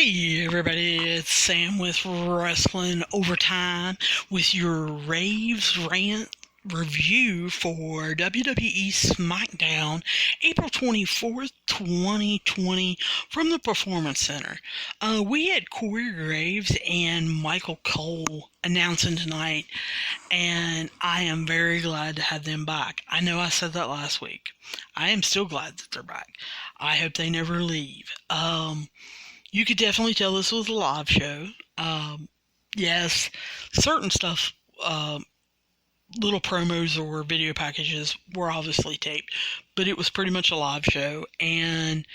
Hey everybody, it's Sam with Wrestling Overtime with your Raves Rant review for WWE Smackdown, April 24th, 2020, from the Performance Center. We had Corey Graves and Michael Cole announcing tonight, and I am very glad to have them back. I know I said that last week. I am still glad that they're back. I hope they never leave. You could definitely tell this was a live show. Yes, certain stuff, little promos or video packages were obviously taped, but it was pretty much a live show. And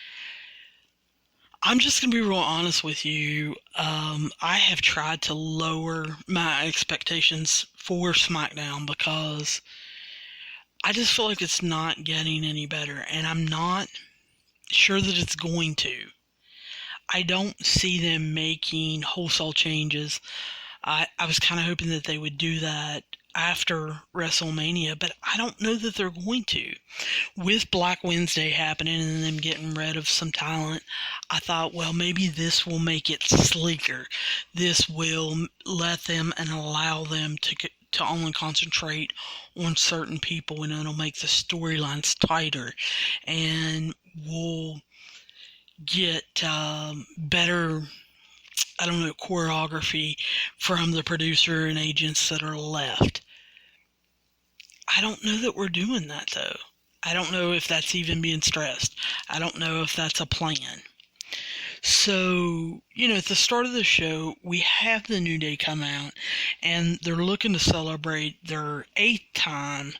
I'm just going to be real honest with you. I have tried to lower my expectations for SmackDown because I just feel like it's not getting any better, and I'm not sure that it's going to. I don't see them making wholesale changes. I was kind of hoping that they would do that after WrestleMania, but I don't know that they're going to. With Black Wednesday happening and them getting rid of some talent, I thought, well, maybe this will make it sleeker. This will let them and allow them to only concentrate on certain people, and it'll make the storylines tighter, and we'll get better, choreography from the producer and agents that are left. I don't know that we're doing that, though. I don't know if that's even being stressed. I don't know if that's a plan. So, at the start of the show, we have the New Day come out, and they're looking to celebrate their 8th time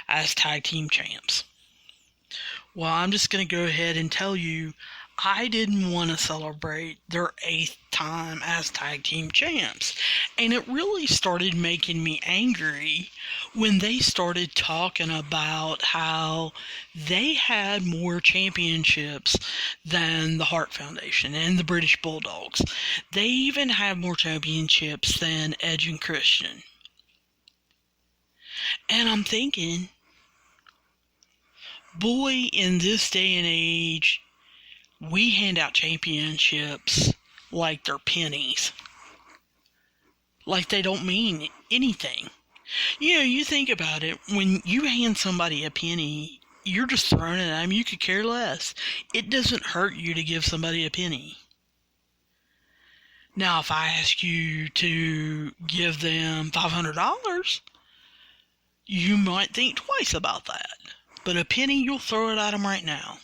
as tag team champs. Well, I'm just going to go ahead and tell you, I didn't want to celebrate their 8th time as tag team champs. And it really started making me angry when they started talking about how they had more championships than the Hart Foundation and the British Bulldogs. They even had more championships than Edge and Christian. And I'm thinking, boy, in this day and age, we hand out championships like they're pennies. Like they don't mean anything. You think about it, when you hand somebody a penny, you're just throwing it at them. You could care less. It doesn't hurt you to give somebody a penny. Now, if I ask you to give them $500, you might think twice about that. But a penny, you'll throw it at them right now.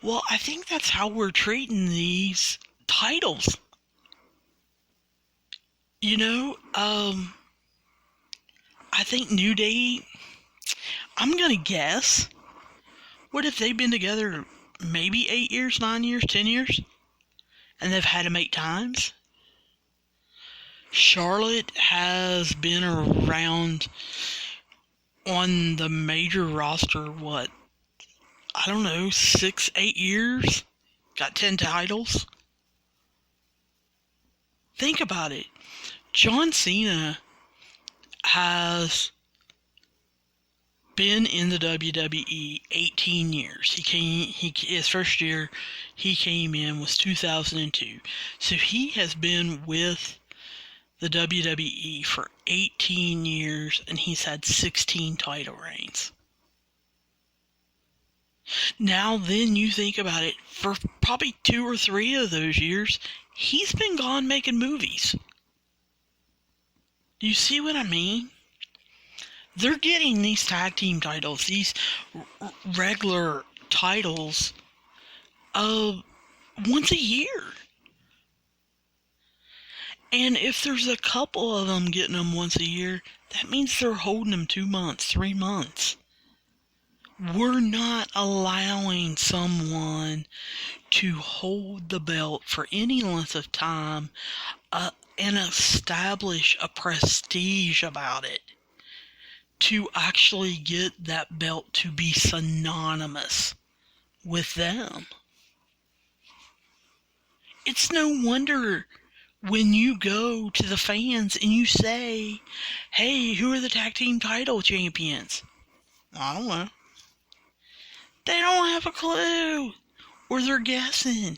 Well, I think that's how we're treating these titles. I think New Day, I'm going to guess, what if they've been together maybe 8 years, 9 years, 10 years? And they've had them 8 times? Charlotte has been around on the major roster, 6, 8 years? Got 10 titles? Think about it. John Cena has been in the WWE 18 years. His first year he came in was 2002. So he has been with the WWE for 18 years, and he's had 16 title reigns. Now then, you think about it, for probably 2 or 3 of those years, he's been gone making movies. Do you see what I mean? They're getting these tag team titles, these regular titles, once a year. And if there's a couple of them getting them once a year, that means they're holding them 2 months, 3 months. We're not allowing someone to hold the belt for any length of time and establish a prestige about it to actually get that belt to be synonymous with them. It's no wonder when you go to the fans and you say, hey, who are the tag team title champions? I don't know. They don't have a clue, or they're guessing.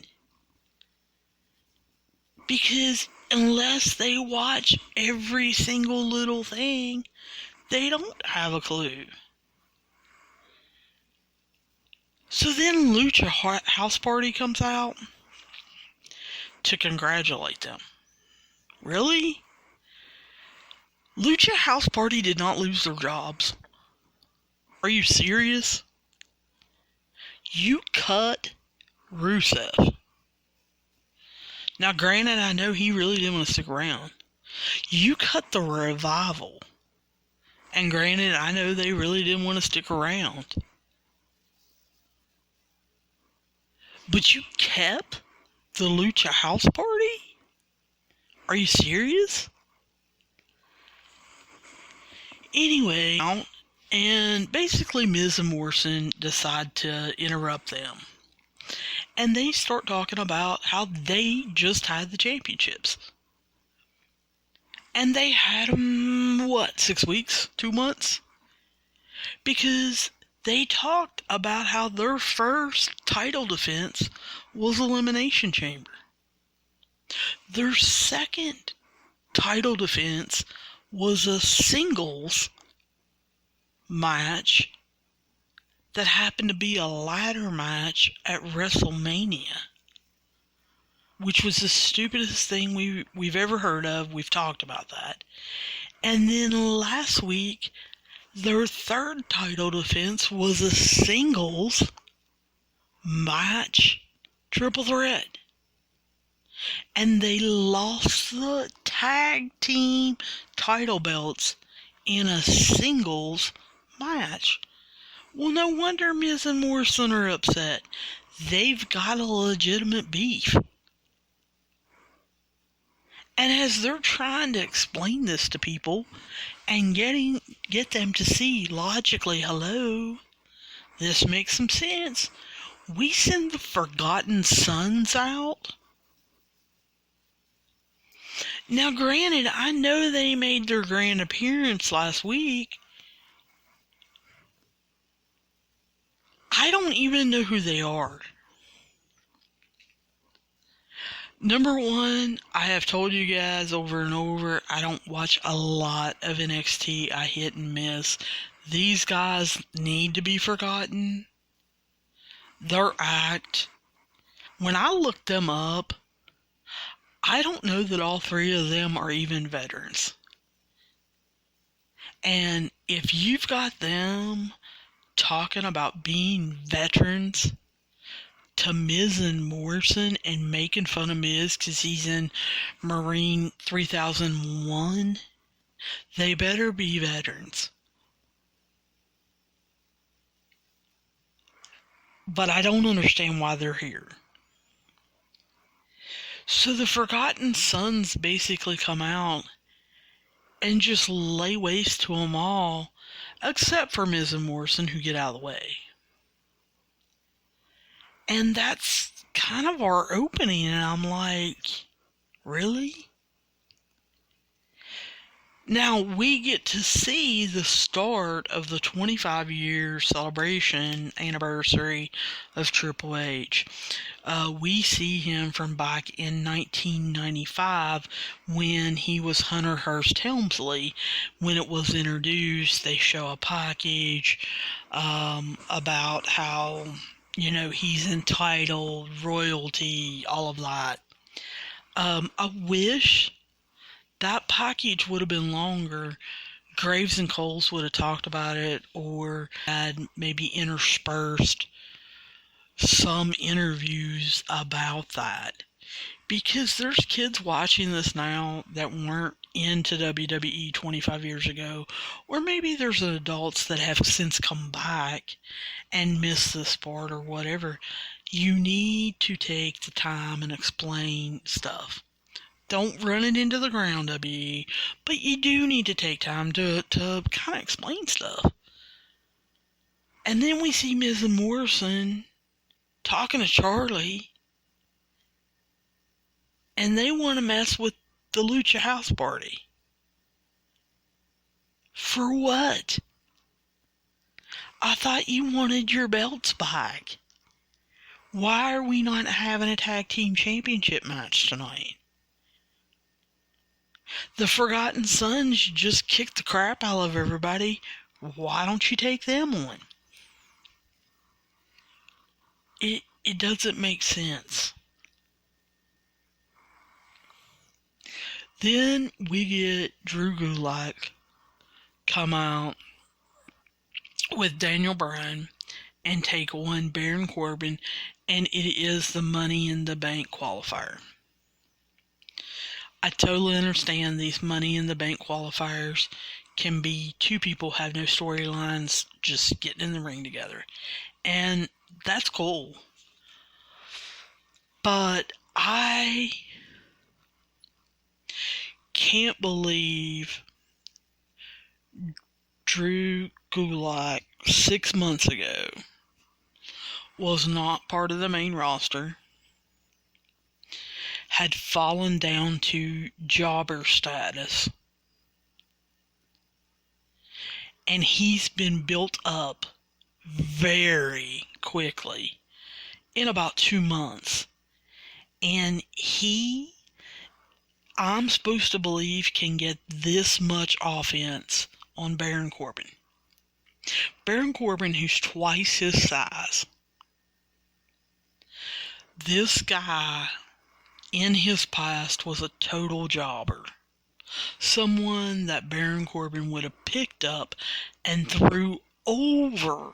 Because unless they watch every single little thing, they don't have a clue. So then Lucha House Party comes out to congratulate them. Really? Lucha House Party did not lose their jobs. Are you serious? You cut Rusev. Now, granted, I know he really didn't want to stick around. You cut the Revival. And granted, I know they really didn't want to stick around. But you kept the Lucha House Party? Are you serious? Anyway, and basically Miz and Morrison decide to interrupt them. And they start talking about how they just had the championships. And they had them, 6 weeks? 2 months? Because they talked about how their first title defense was Elimination Chamber. Their second title defense was a singles match that happened to be a ladder match at WrestleMania, which was the stupidest thing we've ever heard of. We've talked about that. And then last week, their third title defense was a singles match triple threat. And they lost the tag team title belts in a singles match. Well, no wonder Miz and Morrison are upset. They've got a legitimate beef. And as they're trying to explain this to people and get them to see logically, hello, this makes some sense. We send the Forgotten Sons out. Now, granted, I know they made their grand appearance last week. I don't even know who they are. Number one, I have told you guys over and over, I don't watch a lot of NXT. I hit and miss. These guys need to be forgotten. Their act. When I looked them up, I don't know that all three of them are even veterans. And if you've got them talking about being veterans to Miz and Morrison and making fun of Miz because he's in Marine 3001, they better be veterans. But I don't understand why they're here. So the Forgotten Sons basically come out and just lay waste to them all, except for Miz and Morrison, who get out of the way. And that's kind of our opening, and I'm like, really? Now, we get to see the start of the 25-year celebration anniversary of Triple H. We see him from back in 1995 when he was Hunter Hearst Helmsley. When it was introduced, they show a package about how, he's entitled, royalty, all of that. I wish that package would have been longer. Graves and Coles would have talked about it, or had maybe interspersed some interviews about that. Because there's kids watching this now that weren't into WWE 25 years ago, or maybe there's adults that have since come back and missed this part or whatever. You need to take the time and explain stuff. Don't run it into the ground, WWE, but you do need to take time to kind of explain stuff. And then we see Miz and Morrison talking to Charlie, and they want to mess with the Lucha House Party. For what? I thought you wanted your belts back. Why are we not having a tag team championship match tonight? The Forgotten Sons just kicked the crap out of everybody. Why don't you take them on? It doesn't make sense. Then we get Drew Gulak come out with Daniel Bryan and take on Baron Corbin, and it is the Money in the Bank qualifier. I totally understand these Money in the Bank qualifiers can be two people have no storylines, just getting in the ring together. And that's cool. But I can't believe Drew Gulak 6 months ago was not part of the main roster, had fallen down to jobber status, and he's been built up very quickly in about 2 months. And I'm supposed to believe, can get this much offense on Baron Corbin. Baron Corbin, who's twice his size. This guy, in his past, was a total jobber. Someone that Baron Corbin would have picked up and threw over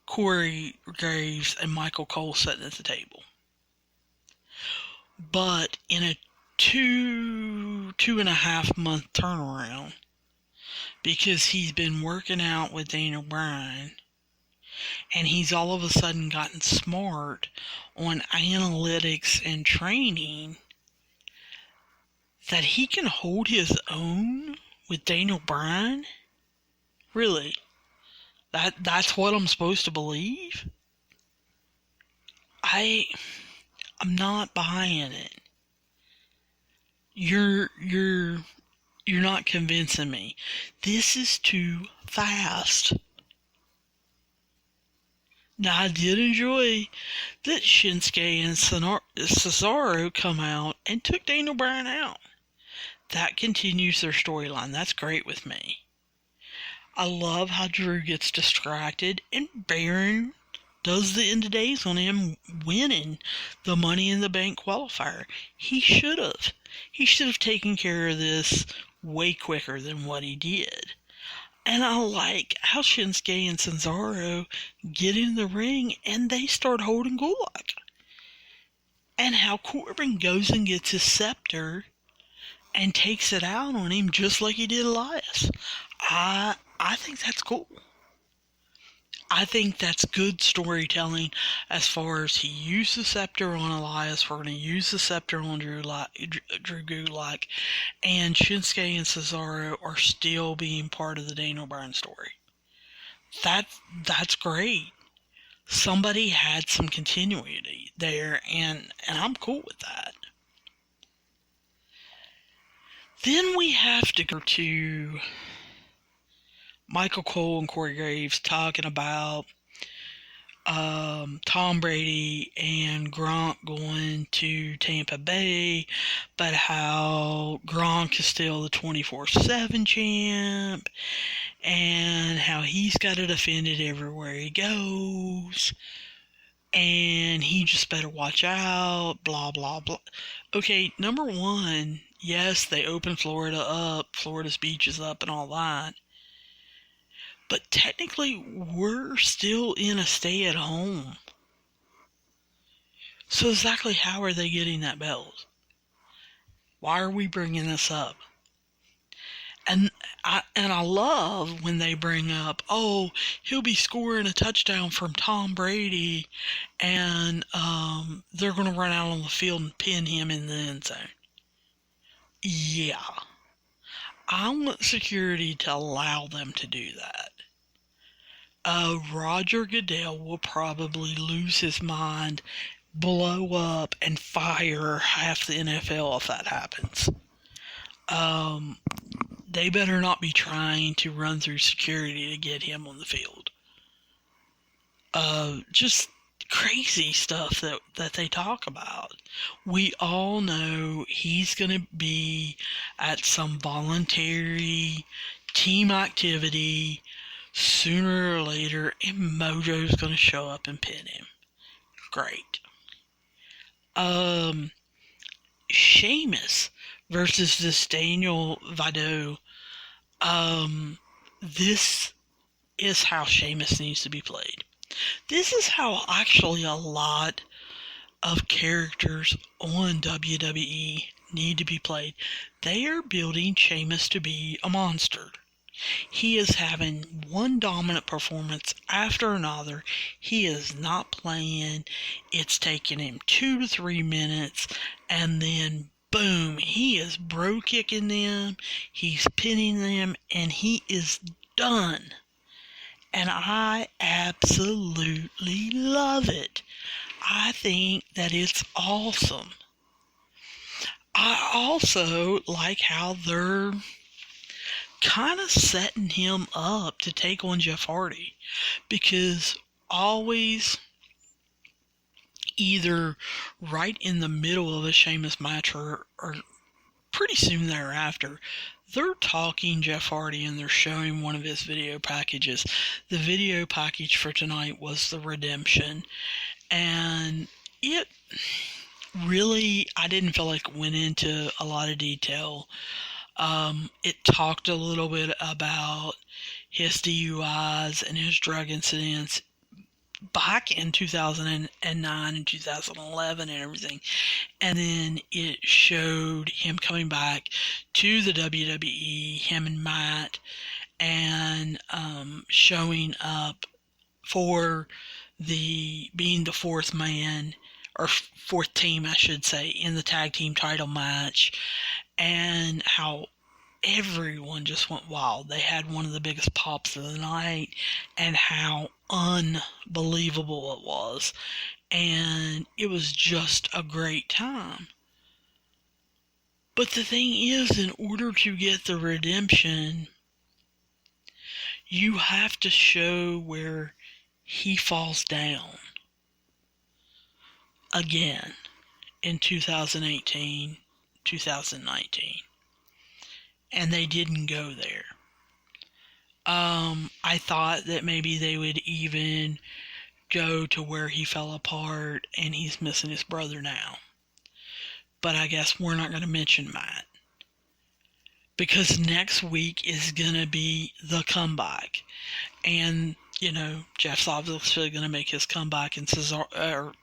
Corey Graves and Michael Cole sitting at the table. But in a 2.5 month turnaround, because he's been working out with Daniel Bryan, and he's all of a sudden gotten smart on analytics and training, that he can hold his own with Daniel Bryan? Really? That's what I'm supposed to believe? I'm not buying it. You're not convincing me. This is too fast. Now, I did enjoy that Shinsuke and Cesaro come out and took Daniel Bryan out. That continues their storyline. That's great with me. I love how Drew gets distracted and Baron does the end of days on him winning the Money in the Bank qualifier. He should have. He should have taken care of this way quicker than what he did. And I like how Shinsuke and Cesaro get in the ring and they start holding Gulak. And how Corbin goes and gets his scepter and takes it out on him just like he did Elias. I think that's cool. I think that's good storytelling as far as he used the scepter on Elias. We're going to use the scepter on Drew Gulak. And Shinsuke and Cesaro are still being part of the Daniel Bryan story. That's great. Somebody had some continuity there, and I'm cool with that. Then we have to go to Michael Cole and Corey Graves talking about Tom Brady and Gronk going to Tampa Bay, but how Gronk is still the 24/7 champ, and how he's got to defend it everywhere he goes, and he just better watch out, blah, blah, blah. Okay, number one, yes, they opened Florida up, Florida's beaches up and all that. But technically, we're still in a stay-at-home. So exactly how are they getting that belt? Why are we bringing this up? And I love when they bring up, oh, he'll be scoring a touchdown from Tom Brady, and they're going to run out on the field and pin him in the end zone. Yeah. I want security to allow them to do that. Roger Goodell will probably lose his mind, blow up, and fire half the NFL if that happens. They better not be trying to run through security to get him on the field. Just crazy stuff that they talk about. We all know he's going to be at some voluntary team activity sooner or later, and Mojo's going to show up and pin him. Great. Sheamus versus this Daniel Vado. This is how Sheamus needs to be played. This is how actually a lot of characters on WWE need to be played. They are building Sheamus to be a monster. He is having one dominant performance after another. He is not playing. It's taking him 2 to 3 minutes, and then boom, he is bro kicking them, he's pinning them, and he is done. And I absolutely love it. I think that it's awesome. I also like how they're kind of setting him up to take on Jeff Hardy, because always either right in the middle of a Sheamus match or pretty soon thereafter, they're talking Jeff Hardy and they're showing one of his video packages. The video package for tonight was the Redemption, and it really, I didn't feel like it went into a lot of detail. It talked a little bit about his DUIs and his drug incidents back in 2009 and 2011 and everything. And then it showed him coming back to the WWE, him and Matt, and showing up for being the fourth man, or fourth team, I should say, in the tag team title match, and how everyone just went wild. They had one of the biggest pops of the night, and how unbelievable it was. And it was just a great time. But the thing is, in order to get the redemption, you have to show where he falls down again in 2018, 2019. And they didn't go there. I thought that maybe they would even go to where he fell apart and he's missing his brother now. But I guess we're not going to mention Matt, because next week is going to be the comeback. And, you know, Jeff's obviously going to make his comeback, and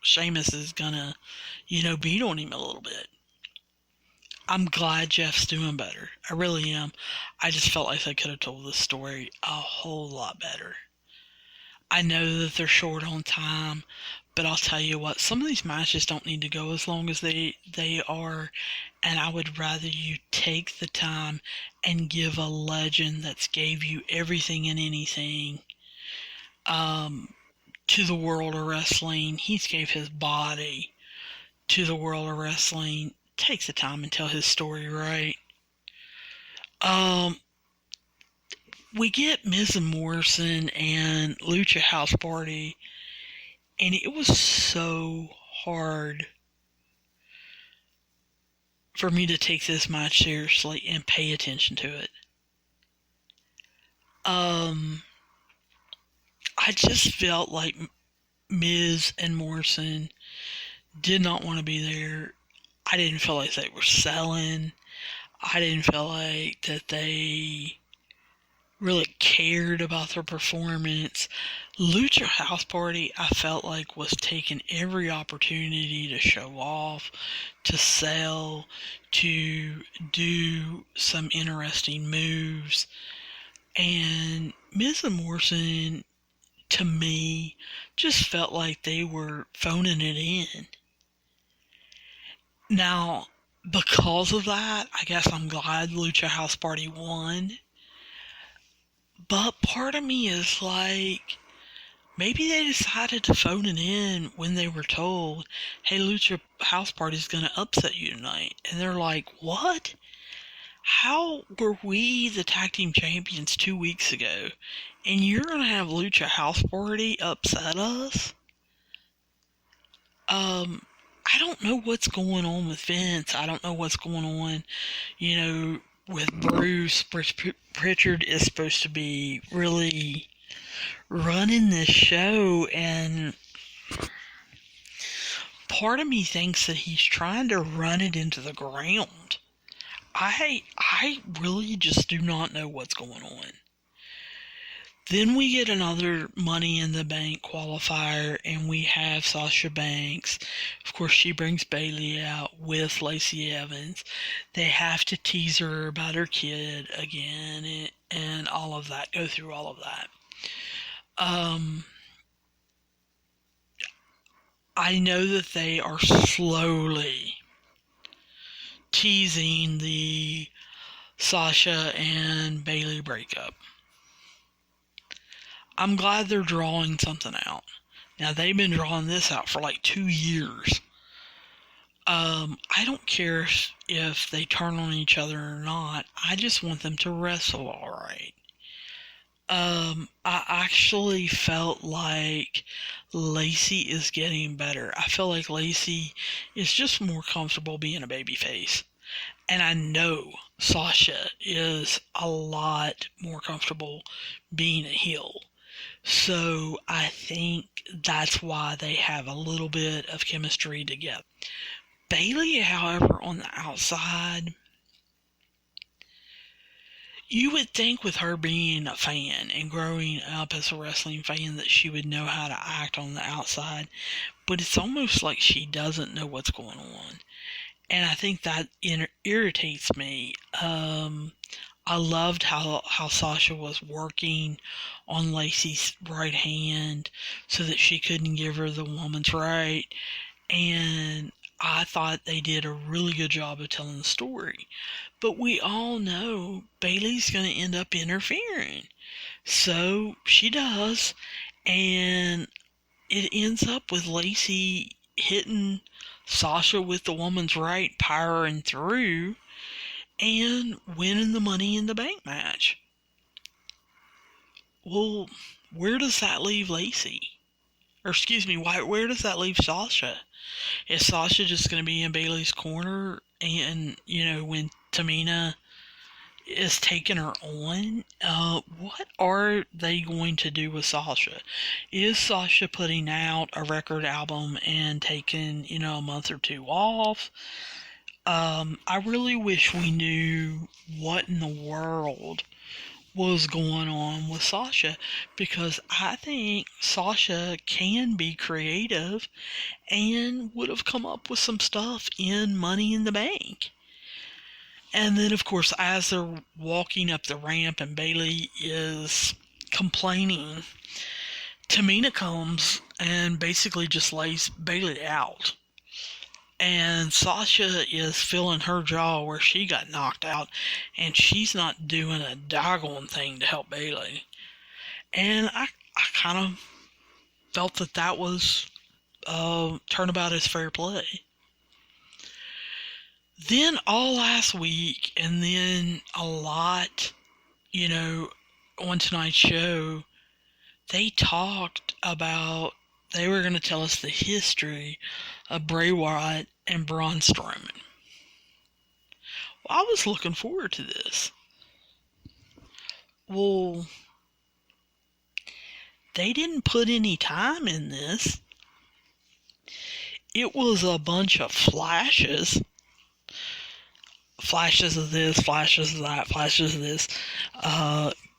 Sheamus is going to, beat on him a little bit. I'm glad Jeff's doing better. I really am. I just felt like they could have told this story a whole lot better. I know that they're short on time, but I'll tell you what, some of these matches don't need to go as long as they are, and I would rather you take the time and give a legend that's gave you everything and anything to the world of wrestling. He's gave his body to the world of wrestling. Take the time and tell his story right. We get Miz and Morrison and Lucha House Party, and it was so hard for me to take this match seriously and pay attention to it. I just felt like Miz and Morrison did not want to be there. I didn't feel like they were selling. I didn't feel like that they really cared about their performance. Lucha House Party, I felt like, was taking every opportunity to show off, to sell, to do some interesting moves. And Miz and Morrison, to me, just felt like they were phoning it in. Now, because of that, I guess I'm glad Lucha House Party won. But part of me is like, maybe they decided to phone it in when they were told, hey, Lucha House Party is going to upset you tonight. And they're like, what? How were we the tag team champions 2 weeks ago, and you're going to have Lucha House Party upset us? I don't know what's going on with Vince. I don't know what's going on, you know, with Bruce. Pritchard is supposed to be really running this show, and part of me thinks that he's trying to run it into the ground. I really just do not know what's going on. Then we get another Money in the Bank qualifier, and we have Sasha Banks. Of course, she brings Bayley out with Lacey Evans. They have to tease her about her kid again, and all of that. Go through all of that. I know that they are slowly teasing the Sasha and Bayley breakup. I'm glad they're drawing something out. Now, they've been drawing this out for like 2 years. I don't care if they turn on each other or not. I just want them to wrestle alright. I actually felt like Lacey is getting better. I feel like Lacey is just more comfortable being a babyface. And I know Sasha is a lot more comfortable being a heel. So I think that's why they have a little bit of chemistry together. Bayley, however, on the outside, you would think with her being a fan and growing up as a wrestling fan that she would know how to act on the outside, but it's almost like she doesn't know what's going on. And I think that irritates me. I loved how Sasha was working on Lacey's right hand so that she couldn't give her the woman's right. And I thought they did a really good job of telling the story. But we all know Bayley's going to end up interfering. So she does. And it ends up with Lacey hitting Sasha with the woman's right, powering through, and winning the Money in the Bank match. Well, where does that leave Lacey? Or excuse me, where does that leave Sasha? Is Sasha just going to be in Bayley's corner and, when Tamina is taking her on? What are they going to do with Sasha? Is Sasha putting out a record album and taking, a month or two off? I really wish we knew what in the world was going on with Sasha, because I think Sasha can be creative and would have come up with some stuff in Money in the Bank. And then, of course, as they're walking up the ramp and Bayley is complaining, Tamina comes and basically just lays Bayley out. And Sasha is feeling her jaw where she got knocked out, and she's not doing a doggone thing to help Bayley. And I kind of felt that was turnabout as fair play. Then all last week, and then a lot, on tonight's show, they talked about they were going to tell us the history of Bray Wyatt and Braun Strowman. Well, I was looking forward to this. Well, they didn't put any time in this. It was a bunch of flashes. Flashes of this, flashes of that, flashes of this.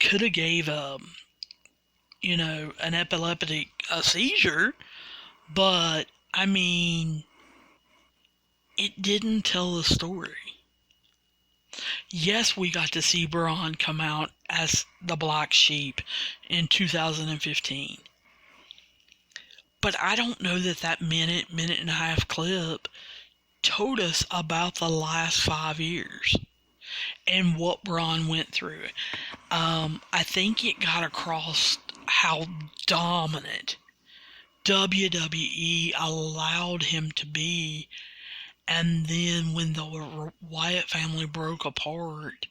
Could have gave an epileptic seizure, but I mean, it didn't tell the story. Yes, we got to see Braun come out as the Black Sheep in 2015. But I don't know that minute and a half clip told us about the last 5 years and what Braun went through. I think it got across how dominant WWE allowed him to be, and then when the Wyatt family broke apart,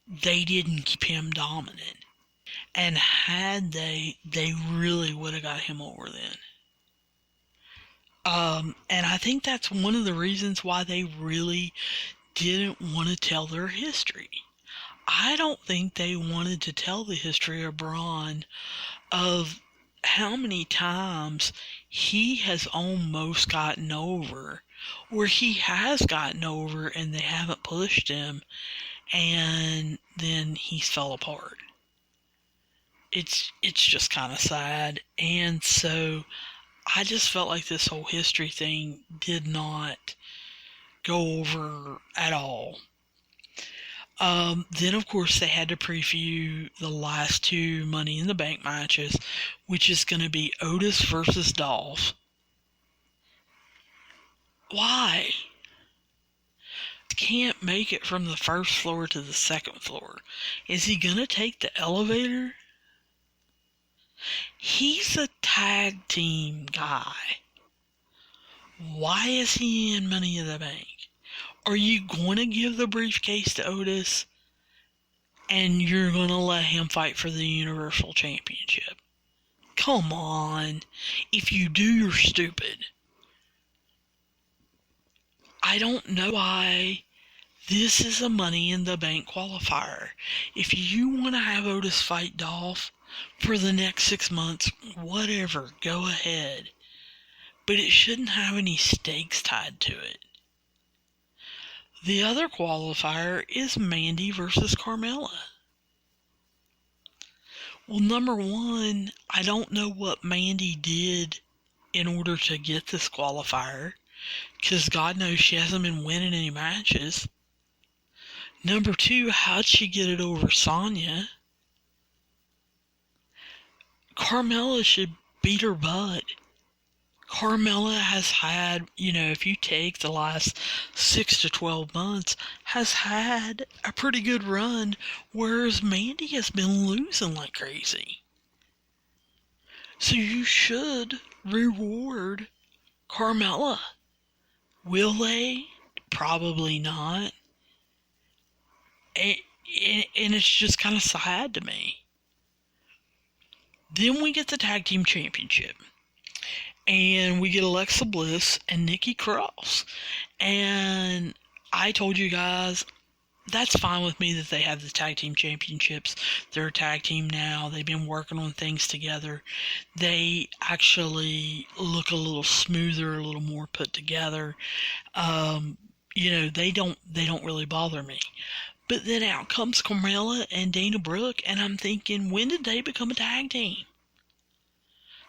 they didn't keep him dominant. And had they really would have got him over then. And I think that's one of the reasons why they really didn't want to tell their history. I don't think they wanted to tell the history of Braun, of how many times he has almost gotten over, or he has gotten over and they haven't pushed him, and then he's fell apart. It's just kind of sad. And so I just felt like this whole history thing did not go over at all. Then, of course, they had to preview the last two Money in the Bank matches, which is going to be Otis versus Dolph. Why? Can't make it from the first floor to the second floor. Is he going to take the elevator? He's a tag team guy. Why is he in Money in the Bank? Are you going to give the briefcase to Otis and you're going to let him fight for the Universal Championship? Come on. If you do, you're stupid. I don't know why this is a Money in the Bank qualifier. If you want to have Otis fight Dolph for the next 6 months, whatever, go ahead. But it shouldn't have any stakes tied to it. The other qualifier is Mandy versus Carmella. Well, number one, I don't know what Mandy did in order to get this qualifier, because God knows she hasn't been winning any matches. Number two, how'd she get it over Sonya? Carmella should beat her butt. Carmella has had, if you take the last 6 to 12 months, has had a pretty good run, whereas Mandy has been losing like crazy. So you should reward Carmella. Will they? Probably not. And it's just kind of sad to me. Then we get the Tag Team Championship. And we get Alexa Bliss and Nikki Cross. And I told you guys, that's fine with me that they have the Tag Team Championships. They're a tag team now. They've been working on things together. They actually look a little smoother, a little more put together. They don't really bother me. But then out comes Carmella and Dana Brooke, and I'm thinking, when did they become a tag team?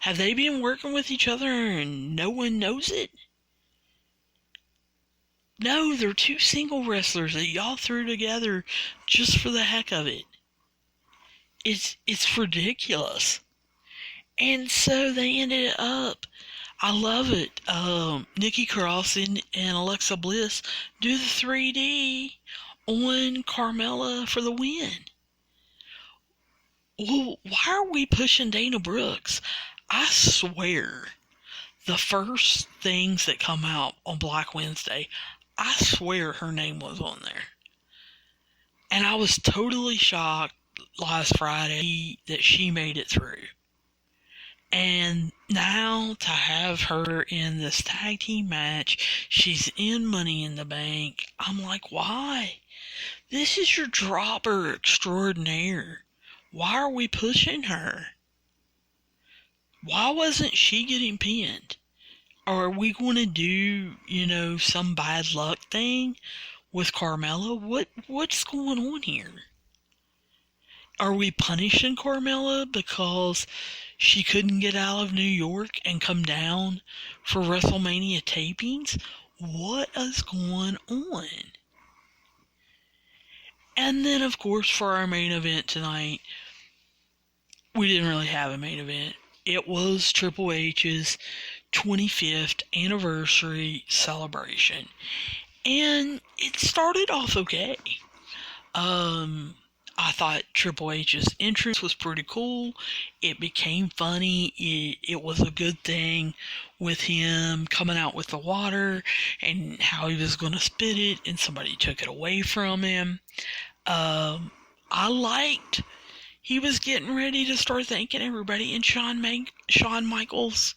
Have they been working with each other and no one knows it? No, they're two single wrestlers that y'all threw together just for the heck of it. It's ridiculous. And so they ended up, I love it. Nikki Cross and Alexa Bliss do the 3D on Carmella for the win. Well, why are we pushing Dana Brooks? I swear, the first things that come out on Black Wednesday, I swear her name was on there. And I was totally shocked last Friday that she made it through. And now to have her in this tag team match, she's in Money in the Bank. I'm like, why? This is your dropper extraordinaire. Why are we pushing her? Why wasn't she getting pinned? Or are we going to do, some bad luck thing with Carmella? What's going on here? Are we punishing Carmella because she couldn't get out of New York and come down for WrestleMania tapings? What is going on? And then, of course, for our main event tonight, we didn't really have a main event. It was Triple H's 25th anniversary celebration. And it started off okay. I thought Triple H's entrance was pretty cool. It became funny. It was a good thing with him coming out with the water and how he was going to spit it and somebody took it away from him. I liked he was getting ready to start thanking everybody, and Shawn Michaels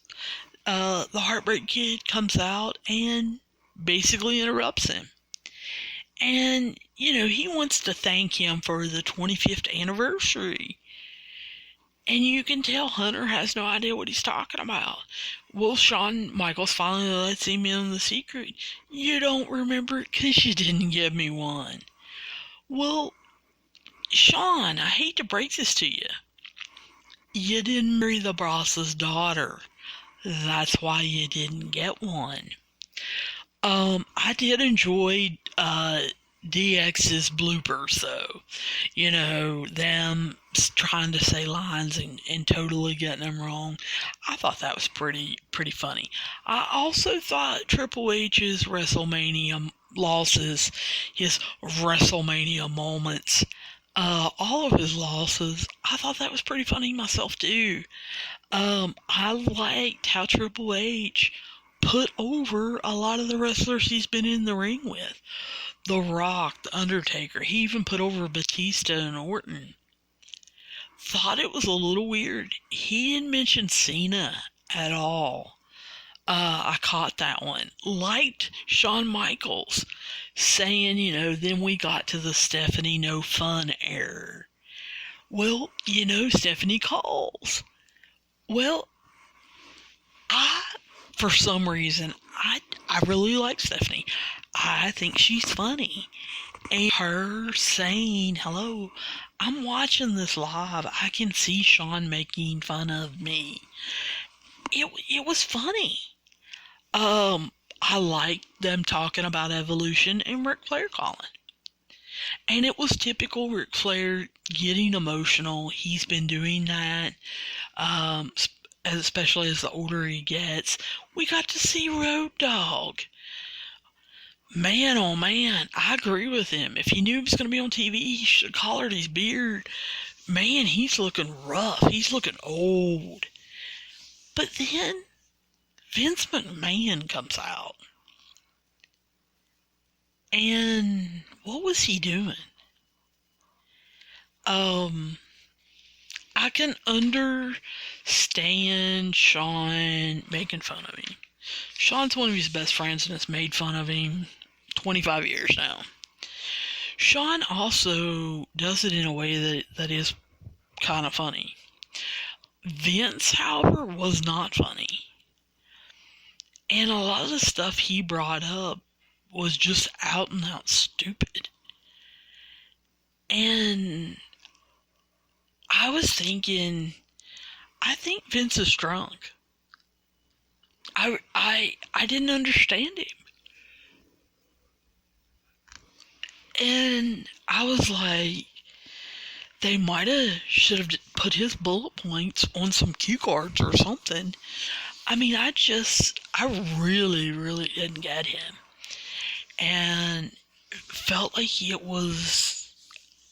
the Heartbreak Kid comes out and basically interrupts him. And, he wants to thank him for the 25th anniversary. And you can tell Hunter has no idea what he's talking about. Well, Shawn Michaels finally lets him in the secret. You don't remember it because you didn't give me one. Well, Shawn, I hate to break this to you. You didn't marry the boss's daughter. That's why you didn't get one. I did enjoy DX's bloopers, though. Them trying to say lines and totally getting them wrong. I thought that was pretty funny. I also thought Triple H's WrestleMania losses, his WrestleMania moments, all of his losses, I thought that was pretty funny myself, too. I liked how Triple H put over a lot of the wrestlers he's been in the ring with. The Rock, The Undertaker, he even put over Batista and Orton. Thought it was a little weird. He didn't mention Cena at all. I caught that one. Liked Shawn Michaels saying, then we got to the Stephanie no fun error. Well, Stephanie calls. Well, for some reason, I really like Stephanie. I think she's funny. And her saying, hello, I'm watching this live. I can see Shawn making fun of me. It was funny. I liked them talking about Evolution and Ric Flair calling. And it was typical Ric Flair getting emotional. He's been doing that, especially as the older he gets. We got to see Road Dogg. Man, oh man, I agree with him. If he knew he was going to be on TV, he should have collared his beard. Man, he's looking rough. He's looking old. But then Vince McMahon comes out. And what was he doing? I can understand Shawn making fun of him. Shawn's one of his best friends and has made fun of him 25 years now. Shawn also does it in a way that is kind of funny. Vince, however, was not funny. And a lot of the stuff he brought up was just out and out stupid. And I was thinking, I think Vince is drunk. I didn't understand him. And I was like, they should have put his bullet points on some cue cards or something. I mean, I really, really didn't get him. And felt like it was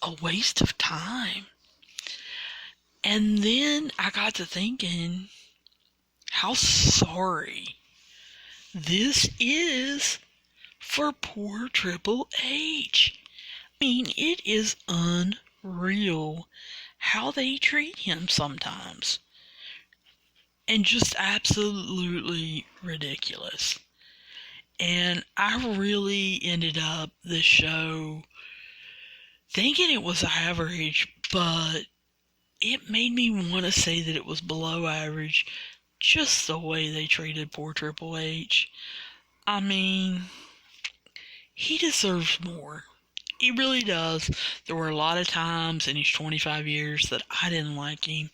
a waste of time. And then I got to thinking how sorry this is for poor Triple H. I mean, it is unreal how they treat him sometimes. And just absolutely ridiculous. And I really ended up this show thinking it was average, but it made me want to say that it was below average, just the way they treated poor Triple H. I mean, he deserves more. He really does. There were a lot of times in his 25 years that I didn't like him.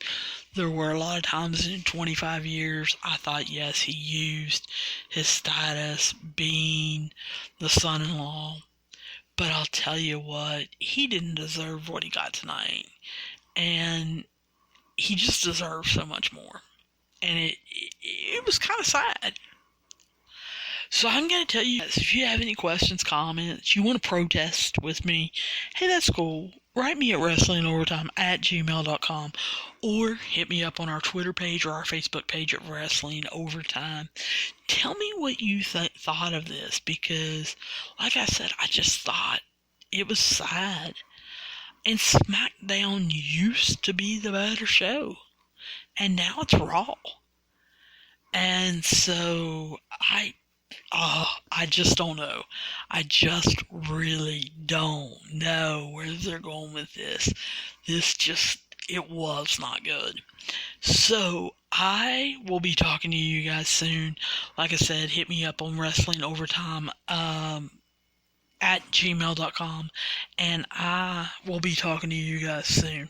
There were a lot of times in 25 years I thought, yes, he used his status being the son-in-law. But I'll tell you what, he didn't deserve what he got tonight. And he just deserves so much more. And it was kind of sad. So I'm going to tell you guys, if you have any questions, comments, you want to protest with me, hey, that's cool. Write me at wrestlingovertime@gmail.com or hit me up on our Twitter page or our Facebook page at Wrestling Overtime. Tell me what you thought of this, because, like I said, I just thought it was sad. And Smackdown used to be the better show. And now it's Raw. And so I just don't know. I just really don't know where they're going with this. It was not good. So I will be talking to you guys soon. Like I said, hit me up on Wrestling Overtime at gmail.com, and I will be talking to you guys soon.